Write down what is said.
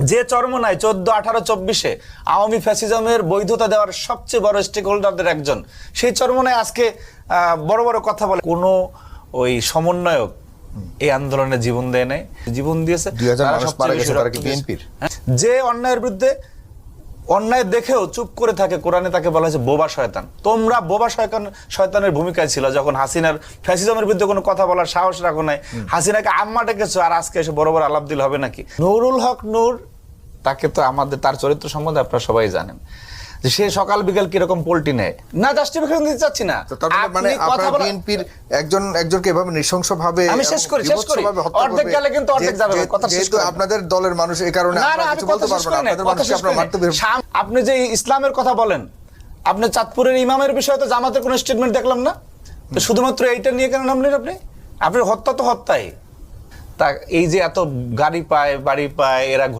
যে চরমনায় 14, 18, 24-এ আওয়ামী ফ্যাসিজমের বৈধতা দেওয়ার সবচেয়ে বড় স্টেক হোল্ডারদের একজন, সেই চরমনায় আজকে বড় বড় কথা বলে। কোনো ওই সমন্বয়ক এই আন্দোলনে জীবন দেয় নাই, জীবন দিয়েছে যে অন্যায়ের বিরুদ্ধে অন্যায় দেখেও চুপ করে থাকে। কোরআনে তাকে বলা হয়েছে বোবা শয়তান। তোমরা বোবা শয়তানের ভূমিকায় ছিল যখন হাসিনার ফ্যাসিজমের বিরুদ্ধে কোনো কথা বলার সাহস রাখো নাই। হাসিনাকে আম্মা ডেকেছো, আর আজকে এসে বড় বড় আলাপ দিল হবে নাকি? নুরুল হক নূর, তাকে তো আমাদের তার চরিত্র সম্বন্ধে আপনারা সবাই জানেন যে সে সকাল বিকাল কিরকম পোল্টি নেয়। না জাস্টিফিকেশন দিতে চাচ্ছি না, মানে আপনারা বিএনপির একজনকে এভাবে নৃশংসভাবে আমি শেষ করি অর্ধেক গেলে কিন্তু অর্ধেক যাবে কথা শেষ করে। আপনাদের দলের মানুষ এই কারণে আপনারা কিছু বলতে পারবেন না, আপনাদের মানুষকে আপনারা মারতে বের। আপনি যে ইসলামের কথা বলেন, আপনি চাঁদপুরের ইমামের বিষয়ে তো জামাতের কোনো স্টেটমেন্ট দেখলাম না, তো শুধুমাত্র এইটা নিয়ে কেন নামলেন আপনি হত্যা তো হত্যাই। তা এই যে এত গাড়ি পায় বাড়ি পায় এরা